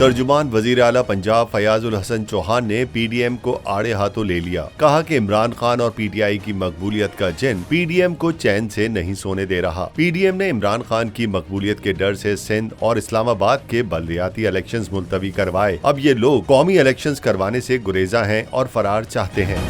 तर्जुमान वजीर आला पंजाब फयाज उल हसन चौहान ने पीडीएम को आड़े हाथों ले लिया। कहा कि इमरान खान और पीटीआई की मकबूलियत का जिन पीडीएम को चैन से नहीं सोने दे रहा। पीडीएम ने इमरान खान की मकबूलियत के डर से सिंध और इस्लामाबाद के बलदियाती इलेक्शंस मुलतवी करवाए। अब ये लोग कौमी इलेक्शंस करवाने से गुरेजा हैं और फरार चाहते हैं।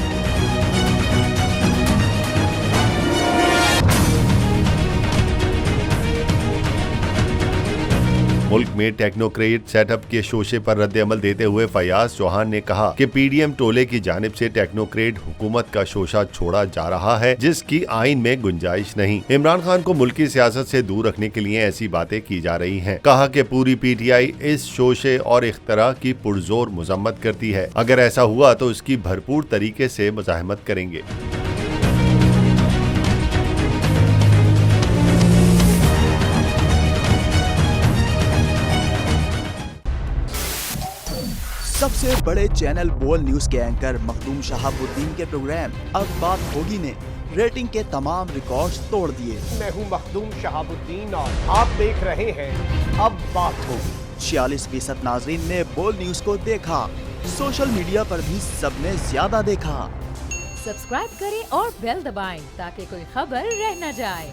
मुल्क में टेक्नोक्रेट सेटअप के शोशे पर रद्द-ए-अमल देते हुए फयाज चौहान ने कहा कि पीडीएम टोले की जानिब से टेक्नोक्रेट हुकूमत का शोशा छोड़ा जा रहा है, जिसकी आइन में गुंजाइश नहीं। इमरान खान को मुल्की सियासत से दूर रखने के लिए ऐसी बातें की जा रही हैं। कहा कि पूरी पीटीआई इस शोशे और इख्तरा की पुरजोर मजम्मत करती है। अगर ऐसा हुआ तो इसकी भरपूर तरीके से मुजाहिमत करेंगे। सबसे बड़े चैनल बोल न्यूज के एंकर मखदूम शहाबुद्दीन के प्रोग्राम अब बात होगी ने रेटिंग के तमाम रिकॉर्ड्स तोड़ दिए। मैं हूं मखदूम शहाबुद्दीन और आप देख रहे हैं अब बात होगी। 46% नाजरीन ने बोल न्यूज को देखा। सोशल मीडिया पर भी सबने ज्यादा देखा। सब्सक्राइब करें और बेल दबाएं ताकि कोई खबर रह न जाए।